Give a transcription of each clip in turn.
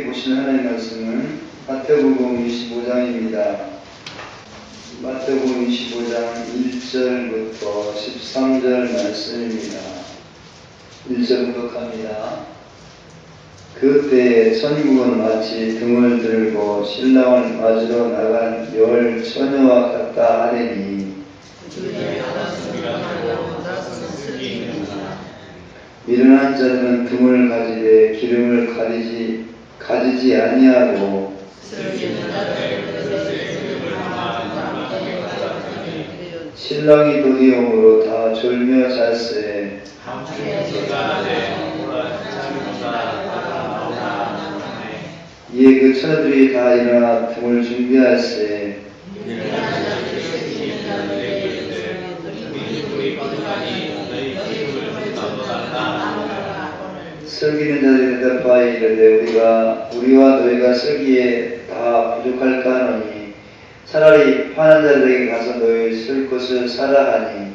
보시는 하나님의 말씀은 마태복음 25장입니다. 마태복음 25장 1절부터 13절 말씀입니다. 1절부터 갑니다. 그때에 천국은 마치 등을 들고 신랑을 맞으러 나간 열 처녀와 같다 하리니 미련한 자들은 등을 가지되 기름을 가지지 아니하고 신랑이 도리용으로 다 졸며 잤으에 이에 그 처녀들이 다 일어나 등을 준비할세 슬기는 자들이 대답하여 이르되 우리와 너희가 슬기에 다 부족할까 하노니 차라리 파는 자들에게 가서 너희 쓸 것을 사라 하니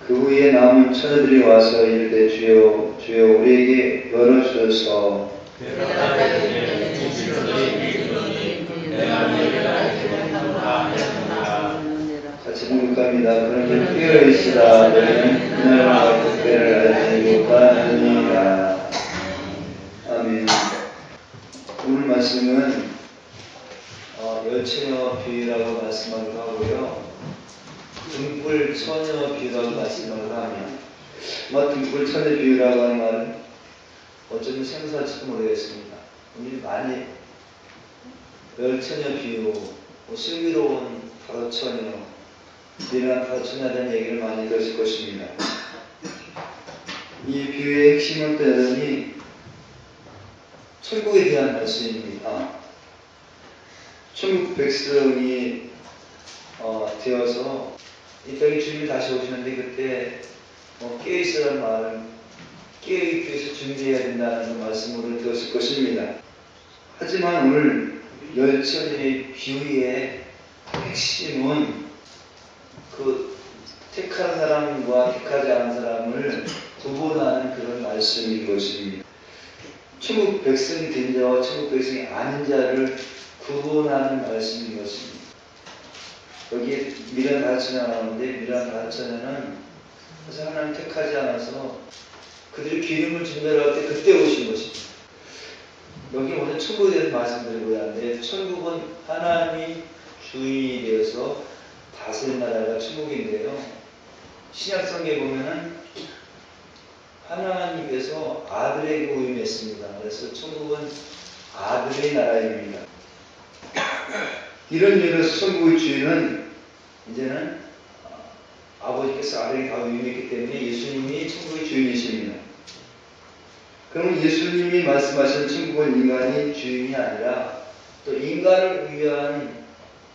그 후에 남은 처녀들이 와서 이르되 주여 우리에게 열어주소서. 같이 봉독합니다. 그러면 깨어있으라 너희는 그날과 그때를 알지 못하느니라. 아멘. 오늘 말씀은 열처녀 비유라고 말씀을 하고요. 등불 처녀 비유라고 말씀을 하면 등불 처녀 비유라고 하는 말은 어쩌면 생소할지도 모르겠습니다. 우리 많이 열처녀 비유, 슬기로운 바로 처녀, 미련한 바로 처녀에 대한 얘기를 많이 들었을 것입니다. 이 비유의 핵심은 또 여전히 천국에 대한 말씀입니다. 천국 백성이 되어서 이 땅에 주님이 다시 오시는데 그때 깨어있으라는 말은 깨어있기 위해서 준비해야 된다는 말씀으로 들었을 것입니다. 하지만 오늘 열처녀의 비유의 핵심은 그 택한 사람과 택하지 않은 사람을 구분하는 그런 말씀인 것입니다. 천국 백성이 된 자와 천국 백성이 아닌 자를 구분하는 말씀인 것입니다. 여기에 미련 다처녀가 나오는데 미련 다처녀는 사실 하나님 택하지 않아서 그들이 기름을 준비할 때 그때 오신 것입니다. 여기 오늘 천국에 대해서 말씀드리고자 하는데 천국은 하나님이 주인이 되어서 다스린 나라가 천국인데요. 신약성경에 보면은 하나님께서 아들에게 위임했습니다. 그래서 천국은 아들의 나라입니다. 이런 의미에서 천국의 주인은 이제는 아버지께서 아들에게 다 위임했기 때문에 예수님이 천국의 주인이십니다. 그러면 예수님이 말씀하신 천국은 인간이 주인이 아니라 또 인간을 위한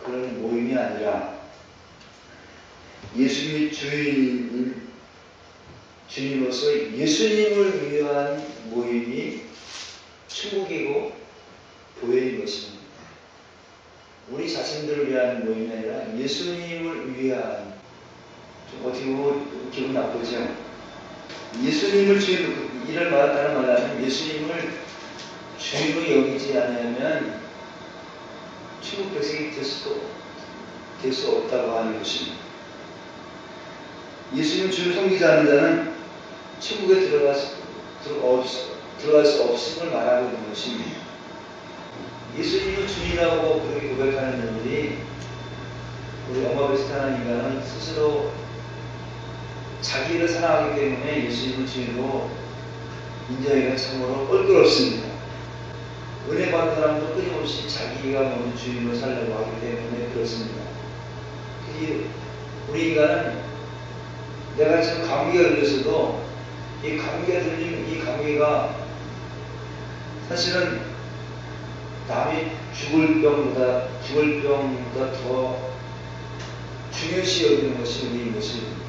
그런 모임이 아니라 예수님이 주님으로서 예수님을 위한 모임이 천국이고 교회인 것입니다. 우리 자신들을 위한 모임이 아니라 예수님을 위한, 좀 어떻게 보면 기분 나쁘죠? 예수님을 주인으로, 이를 말한다는 말은 예수님을 주인으로 여기지 않으면 천국 백성이 될 수 없다고 하는 것입니다. 예수님 주를 섬기지 않는 자는 천국에 들어갈 수 없음을 말하고 있는 것입니다. 예수님을 주인이라고 그렇게 고백하는 분들이 우리 엄마 비슷한 인간은 스스로 자기를 사랑하기 때문에 예수님을 주인으로 인정하기가 참으로 껄끄럽습니다. 은혜 받는 사람도 끊임없이 자기가 먼저 주인으로 살려고 하기 때문에 그렇습니다. 우리 인간은 내가 지금 감기가 들려서도 이 감기가 들린 이 감기가 사실은 남이 죽을 병보다 더 중요시 여기는 것이 우리의 모습입니다.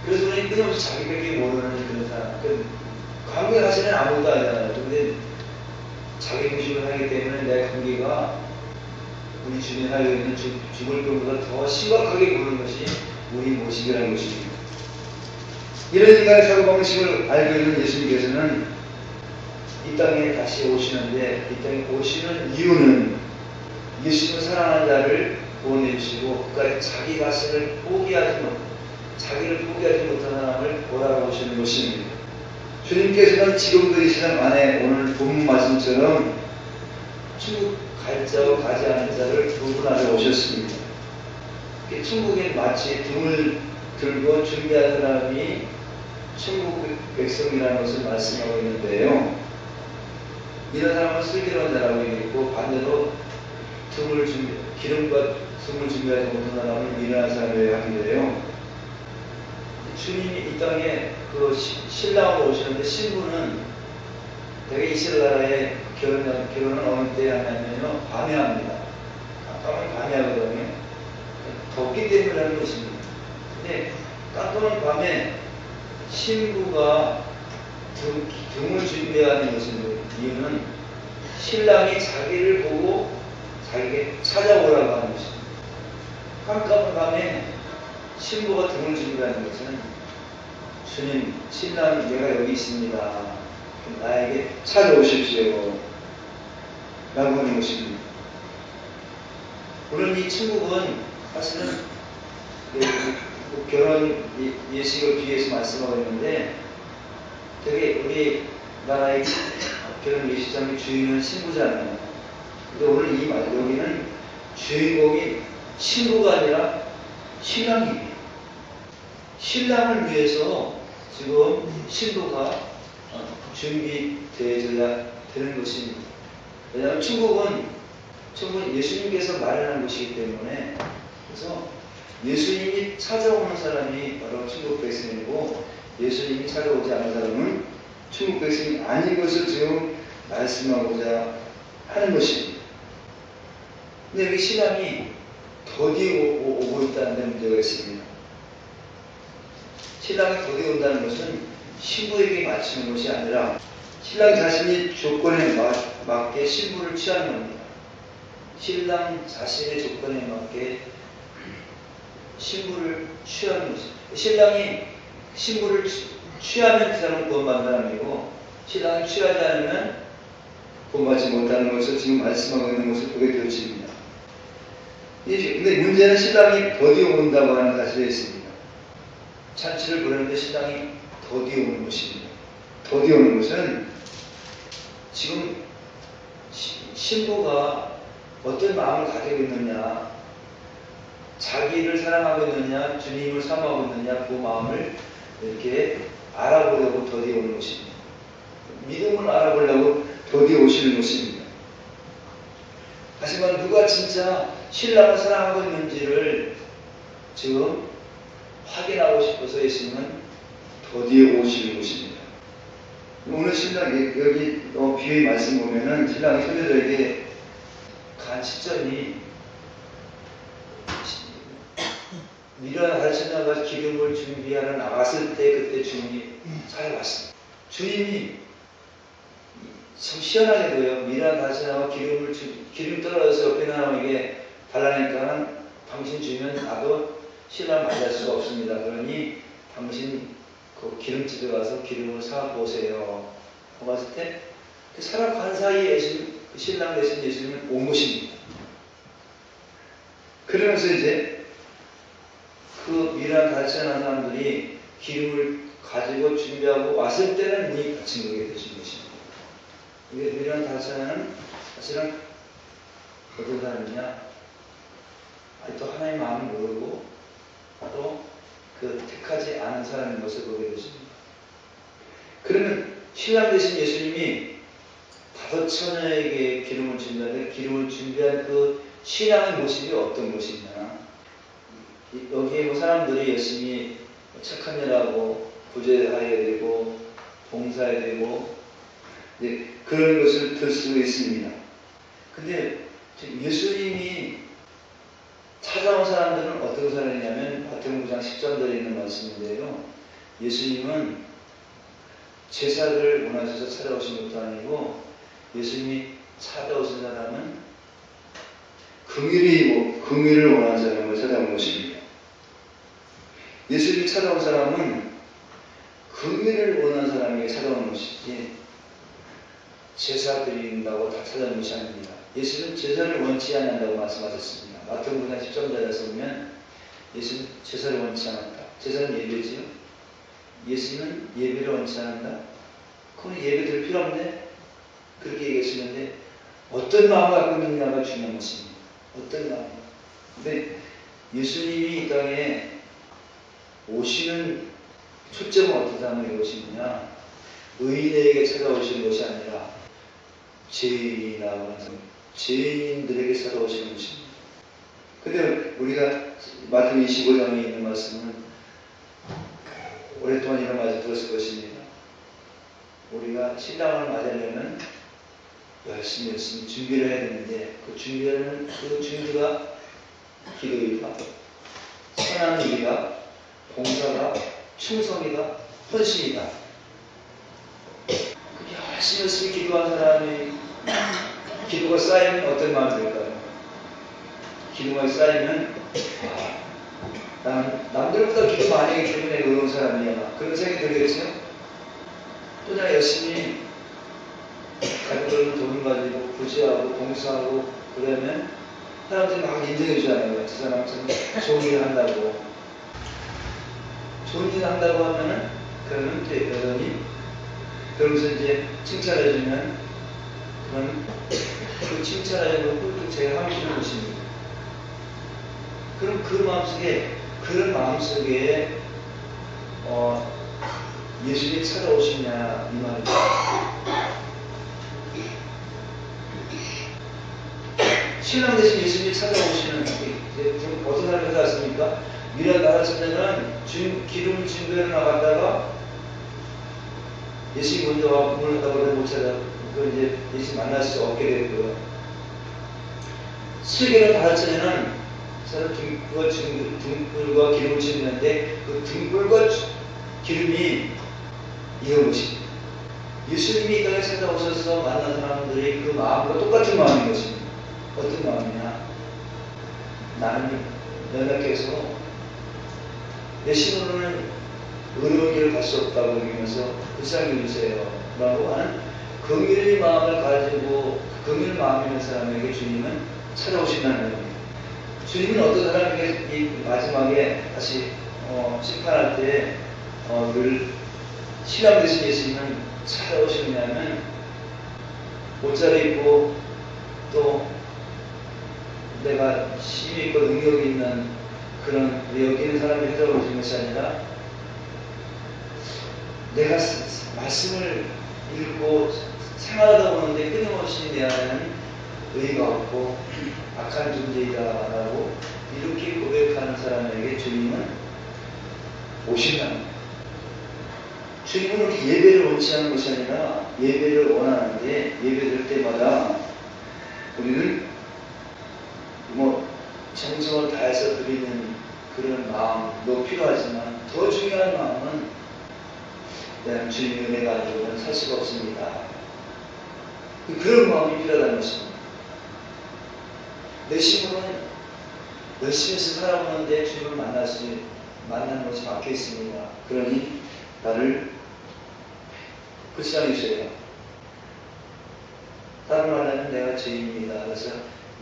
그래서 우리는 끊임없이 자기밖에 모르는 그런 사람. 감기가 사실은 아무것도 아니잖아요. 근데 자기 무식을 하기 때문에 내 감기가 우리 주변에 살고 있는 죽을 것보다 더 심각하게 보는 것이 우리 모습이라는 것입니다. 이런 인간의 사고방식을 알고 있는 예수님께서는 이 땅에 다시 오시는데, 이 땅에 오시는 이유는 예수님을 사랑하는 자를 구원해 주시고 그까지 자기 자신을 자기를 포기하지 못한 사람을 돌아오시는 것입니다. 주님께서는 지금도 이 세상 안에 오늘 본문 말씀처럼 천국 갈 자와 가지 않은 자를 구분하러 오셨습니다. 천국에 마치 등을 들고 준비한 사람이 천국 백성이라는 것을 말씀하고 있는데요. 이런 사람은 슬기로운 자라고 얘기했고, 반대로 기름과 등을 준비하지 못한 사람을 미련한 사람이라고 하는데요. 주님이 이 땅에 그 신랑으로 오시는데, 신부는 되게 이스라엘 나라에 결혼은 어느 때 하냐면요, 밤에 합니다. 깜깜한 밤에 하거든요. 덥기 때문에 하는 것입니다. 근데 깜깜한 밤에 신부가 등을 준비하는 것은 이유는 신랑이 자기를 보고 자기에게 찾아오라고 하는 것입니다. 깜깜한 밤에 신부가 등을 준비하는 것은 주님, 신랑 내가 여기 있습니다. 나에게 찾아오십시오. 라고 하는 것입니다. 물론 이 천국은 사실은 결혼 예식을 비해서 말씀하고 있는데, 되게 우리나라의 결혼 예식장의 주인은 신부잖아요. 근데 오늘 여기는 주인공이 신부가 아니라 신랑입니다. 신랑을 위해서 지금 신부가 준비되어야 되는 것입니다. 왜냐하면 천국은 예수님께서 마련한 것이기 때문에, 그래서 예수님이 찾아오는 사람이 바로 천국 백성이고, 예수님이 찾아오지 않은 사람은 천국 백성이 아닌 것을 지금 말씀하고자 하는 것입니다. 근데 여기 신랑이 더디 오고 있다는 데 문제가 있습니다. 신랑이 더디 온다는 것은 신부에게 맞추는 것이 아니라 신랑 자신이 조건에 맞게 신부를 취하는 겁니다. 신랑 자신의 조건에 맞게 신부를 취하는 것입니다. 신랑이 신부를 취하면 그 사람은 구원받는 사람이고, 신랑이 취하지 않으면 구원받지 못하는 것을 지금 말씀하고 있는 것을 보게 되어집니다. 근데 문제는 신랑이 더디 온다고 하는 사실에 있습니다. 잔치를 보내는데 신랑이 더디 오는 것입니다. 더디 오는 것은 지금 신부가 어떤 마음을 가지고 있느냐, 자기를 사랑하고 있느냐, 주님을 사모하고 있느냐, 그 마음을 이렇게 알아보려고 더디 오는 것입니다. 믿음을 알아보려고 더디 오시는 것입니다. 하지만 누가 진짜 신랑을 사랑하고 있는지를 지금 확인하고 싶어서 예수님은 더디 오시는 것입니다. 오늘 신랑, 여기 비유의 말씀 보면은 신랑이 손녀들에게 간 시점이 미련 가르치다가 기름을 준비하러 나갔을 때, 그때 주님이 찾아왔습니다. 주님이 참 희한하게도요, 미련 가르치다가 기름 떨어져서 옆에 사람에게 달라니까는 당신 주면 나도 신랑 맞이할 수가 없습니다. 그러니 당신 그 기름집에 가서 기름을 사 보세요. 하고 봤을 때 그 살아간 사이에 그 신랑 대신 예수님은 온 것입니다. 그러면서 이제 그 미련 가르치는 사람들이 기름을 가지고 준비하고 왔을 때는 문이 닫힌 거게 되신 것입니다. 이게 미련 가르치는 사실은 어떤 사람이냐, 또 하나님의 마음을 모르고 또 그 택하지 않은 사람인 것을 보게 되십니다. 그러면 신랑 되신 예수님이 5처녀에게 기름을 준비하는데, 기름을 준비한 그 신랑의 모습이 어떤 모습이냐, 여기에 뭐 사람들이 열심히 착한 일하고 구제해야 되고 봉사해야 되고 그런 것을 들 수 있습니다. 근데 예수님이 찾아온 사람들은 어떤 사람이냐면 마태복음 9장 10절에 있는 말씀인데요. 예수님은 제사를 원하셔서 찾아오신 것도 아니고, 예수님이 찾아오신 사람은 긍휼을 원하는 사람을 찾아온 것입니다. 예수님이 찾아온 사람은 긍휼을 원하는 사람에게 찾아온 것이지 제사 드린다고 다 찾아온 것이 아닙니다. 예수는 제사를 원치 않는다고 말씀하셨습니다. 마태복음 10장에 보면 예수는 제사를 원치 않았다. 제사는 예배지요. 예수는 예배를 원치 않는다. 그럼 예배 드릴 필요 없네. 그렇게 얘기하시는데 어떤 마음을 갖고 있느냐가 중요한 것입니다. 어떤 마음. 근데 예수님이 이 땅에 오시는 초점은 어떤 사람에게 오시느냐? 의인에게 찾아오시는 것이 아니라 죄인들에게 찾아오시는 것입니다. 근데 우리가 마태복음 25장에 있는 말씀은 오랫동안 이런 말을 들었을 것입니다. 우리가 신랑을 맞으려면 열심히 준비를 해야 되는데 그 준비가 기도이다, 선한 일이다, 봉사다, 충성이다, 헌신이다. 그렇게 열심히 기도한 사람이 기도가 쌓이면 어떤 마음이 들까요? 기도가 쌓이면 난 남들보다 기도 많이 하기 때문에 의로운 사람이야. 그런 생각이 들겠죠? 또 내가 열심히 가족들은 돈을 가지고 부지하고 봉사하고 그러면 사람들이 막 인정해 주잖아요. 저 사람 참 좋은 일을 한다고. 좋은 일을 한다고 하면은 그러면 또 여전히 그러면서 이제 칭찬해 주면 그럼 그 칭찬해 주고 제가 함시는 것입니다. 그럼 그런 마음속에 예수님이 찾아오시냐 이 말이죠. 신랑 대신 예수님이 찾아오시는 어떤 사람이 찾아왔습니까? 미련 나라 천자는 기름 증거에 나갔다가 예수님이 먼저 와 문을 닫아보다 못 찾아. 그걸 이제 예수님 만날 수 없게 됐고요. 세계는 다른 천자는 등불과 기름을 짓는데 그 등불과 기름이 이런 것입니다. 예수님이 이 땅에 찾아오셔서 만난 사람들이 그 마음과 똑같은 마음인 것입니다. 어떤 마음이냐? 나는 연약해서 내 힘으로는 의로운 길을 갈 수 없다고 여기면서 불쌍히 주세요 라고 하는 긍휼의 마음을 가지고 긍휼 마음이 있는 사람에게 주님은 찾아오신다는 겁니다. 주님은 어떤 사람에게 이 마지막에 다시 심판할 때 늘 신랑 되신 예수님은 찾아오시느냐면 옷 차려입고 또 내가 힘이 있고 능력이 있는 그런 여기 있는 사람이 찾아오시는 것이 아니라 내가 말씀을 읽고 생활하다 보는데 끊임없이 내 안에는 의의가 없고 악한 존재이다라고 이렇게 고백하는 사람에게 주님은 오신다는 거예요. 주님은 우리 예배를 원치 않는 것이 아니라 예배를 원하는데 예배 드릴 때마다 우리는 정성을 다해서 드리는 그런 마음도 필요하지만 더 중요한 마음은 내가 주님의 은혜가 아니고는 살 수가 없습니다. 그런 마음이 필요하다는 것입니다. 내 힘으로는 열심히 해서 살아보는데 주님을 만나는 것이 막혀 있습니다. 그러니 나를 불쌍히 주세요. 다른 말하면 내가 죄인입니다. 그래서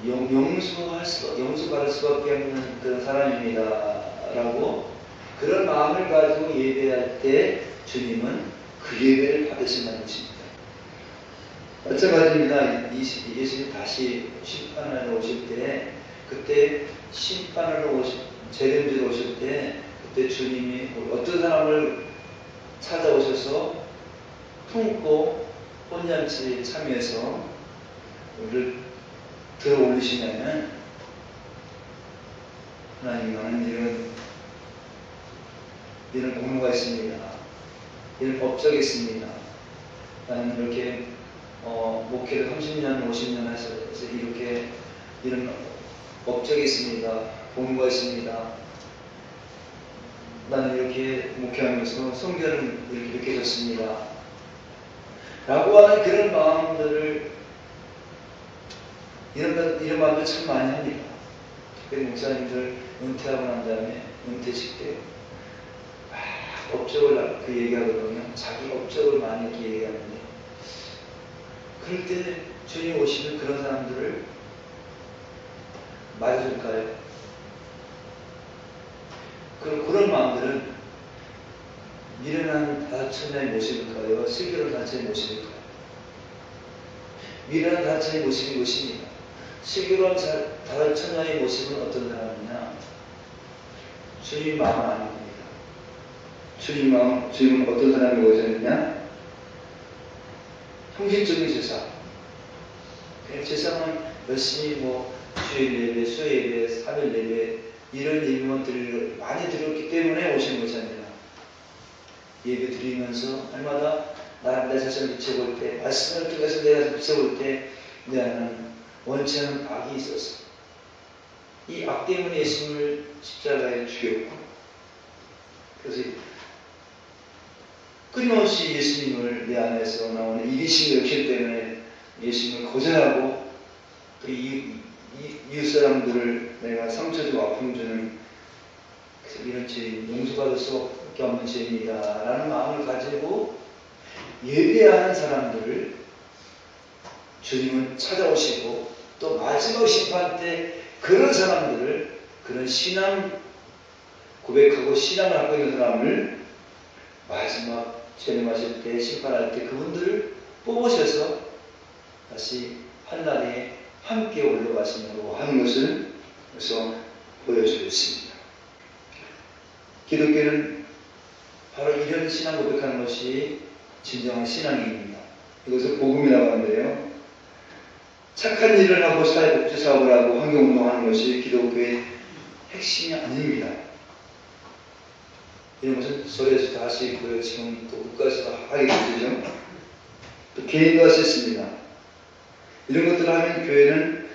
용서받을 수밖에 없는 그런 사람입니다. 라고 그런 마음을 가지고 예배할 때 주님은 그 예배를 받으신다는 것입니다. 마찬가지입니다. 예수님 다시 심판하러 오실 때 그때 심판하러 재림지로 오실 때 그때 주님이 어떤 사람을 찾아오셔서 품고 혼잔치에 참여해서 우리를 들어 올리시냐면 하나님 나는 이런 공로가 있습니다. 이런 법적이 있습니다. 나는 이렇게 목회를 30년, 50년 해서 이렇게 이런 업적이 있습니다. 공로가 있습니다. 나는 이렇게 목회하면서 성전을 이렇게 줬습니다. 라고 하는 그런 마음들을 이런 말도 참 많이 합니다. 특별히 목사님들 은퇴하고 난 다음에 은퇴식 때 업적을 그 얘기하거든요. 자기 업적을 많이 이렇게 얘기하는데, 그럴 때 주님 오시면 그런 사람들을 맞아줄까요? 그런 마음들은 미련한 다처녀의 모습일까요? 슬기로운 다처녀의 모습일까요? 미련한 다처녀의 모습이 무엇입니까? 슬기로운 다처녀의 모습은 어떤 사람이냐? 주님 마음은 아닙니다. 주님 마음, 주님은 어떤 사람이 오셨느냐? 형식적인 제사. 그냥 제사만 열심히 주일 예배, 수요 예배, 3일 예배 이런 예배만 많이 드렸기 때문에 오신 것이 아니라, 예배 드리면서 날마다 내 자신을 비춰볼 때, 말씀을 통해서 내 자신을 비춰볼 때 내 안에는 원치 않은 악이 있었어. 이 악 때문에 예수님을 십자가에 죽였고, 그래서 끊임없이 예수님을 내 안에서 나오는 이기심의 욕심 때문에 예수님을 거절하고, 또 이웃 사람들을 내가 상처 주고 아픔 주는, 그래서 이런 죄인, 용서받을 수밖에 없는 죄인이다 라는 마음을 가지고 예배하는 사람들을 주님은 찾아오시고, 또 마지막 심판 때 그런 사람들을, 그런 신앙 고백하고 신앙을 갖고 있는 사람을 마지막 재림하실 때, 심판할 때 그분들을 뽑으셔서 다시 한나라에 함께 올라가시려고 하는 것을 그래서 보여주고 있습니다. 기독교는 바로 이런 신앙 고백하는 것이 진정한 신앙입니다. 이것을 복음이라고 하는데요. 착한 일을 하고 사회복지 사업을 하고 환경운동하는 것이 기독교의 핵심이 아닙니다. 이런 것은 소리에서 다 할 수 있고요. 지금 또 국가에서도 하게 되죠. 또 개인도 할 수 있습니다. 이런 것들을 하면 교회는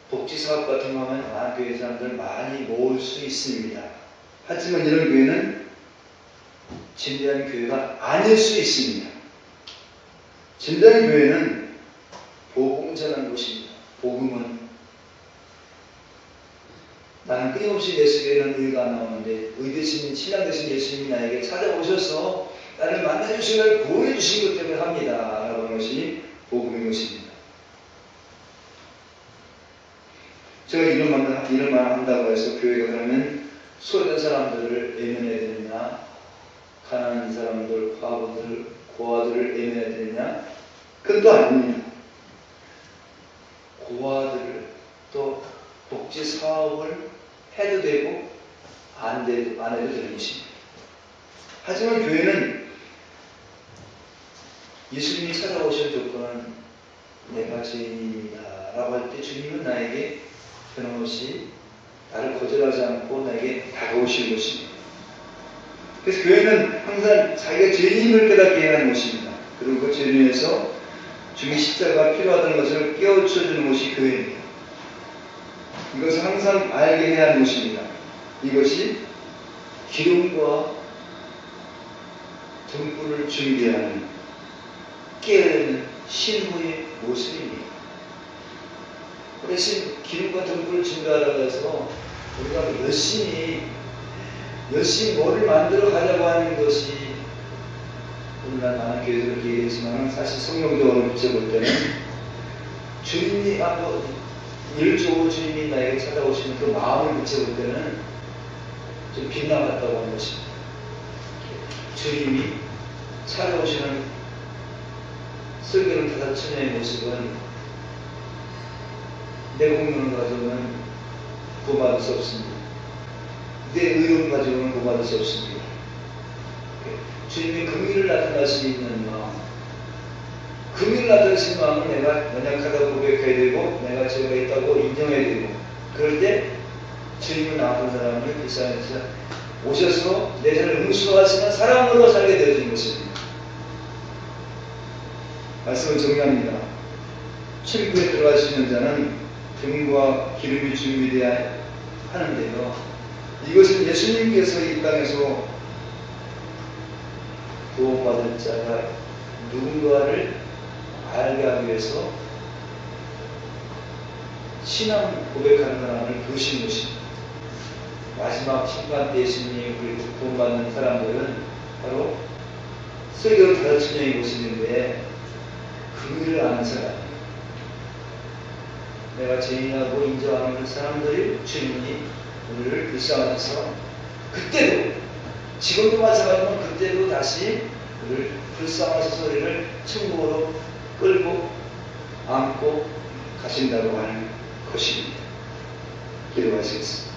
복지사업 같은 거 하면 많은 교회 사람들 많이 모을 수 있습니다. 하지만 이런 교회는 진리한 교회가 아닐 수 있습니다. 진리한 교회는 복음 전하는 곳입니다. 복음은 나는 끊임없이 예수에는 의가 나오는데, 의 되신 신랑 되신 예수님이 나에게 찾아오셔서 나를 만나주신 걸 구원해 주신 것 때문에 합니다 라고 하는 것이 복음인 것입니다. 제가 이런 말 한다고 해서 교회가 그러면 소외된 사람들을 애면해야 되느냐, 가난한 사람들, 고아들을 애면해야 되느냐, 그건 또 아닙니다. 고아들을, 또 복지 사업을 해도 되고 안 해도 되는 것입니다. 하지만 교회는 예수님이 찾아오신 조건은 내가 죄인이다 라고 할 때 주님은 나에게 변함없이 나를 거절하지 않고 나에게 다가오시는 것입니다. 그래서 교회는 항상 자기가 죄인임을 깨닫게 해야 하는 것입니다. 그리고 그 죄를 위해서 주님의 십자가가 필요하다는 것을 깨우쳐주는 것이 교회입니다. 이것을 항상 알게 해야 하는 것입니다. 이것이 기름과 등불을 준비하는 깨어있는 신부의 모습입니다. 그래서 기름과 등불을 준비하라고 해서 우리가 열심히 뭐를 만들어 가자고 하는 것이, 오늘날 많은 교회들을 얘기했지만 사실 성경적으로 비춰볼 때는 주님이 일적으로 주님이 나에게 찾아오시는 그 마음을 비춰볼 때는 좀 빗나갔다고 하는 것입니다. 주님이 찾아오시는 슬기로운 다처녀의 모습은 내 공로를 가지고는 구원받을 수 없습니다. 내 의로움 가지고는 구원받을 수 없습니다. 주님의 긍휼을 나타낼 수 있는 마음, 긍휼을 나타내신 마음은 내가 연약하다고 고백해야 되고, 내가 죄가 있다고 인정해야 되고, 그럴 때 주님은 나 같은 사람을 불쌍해서 오셔서 내 죄를 응수하시는 사람으로 살게 되어진 것입니다. 말씀을 정리합니다. 천국에 들어가시는 자는 등과 기름이 준비되어야 하는데요, 이것은 예수님께서 이 땅에서 구원받을 자가 누군가를 알게 하기 위해서 신앙 고백하는 사람을 부르신 것입니다. 마지막 심판 때 예수님이 우리 구원받는 사람들은 바로 설교 5명의 모습인데 그 일을 아는 사람, 내가 죄인하고 인정하는 그 사람들이 주님이 우리를 불쌍하셔서 그때도, 지금도 마찬가지지만 그때도 다시 우리를 불쌍하셔서 우리를 천국으로 끌고 안고 가신다고 하는 것입니다. 기도하시겠습니다.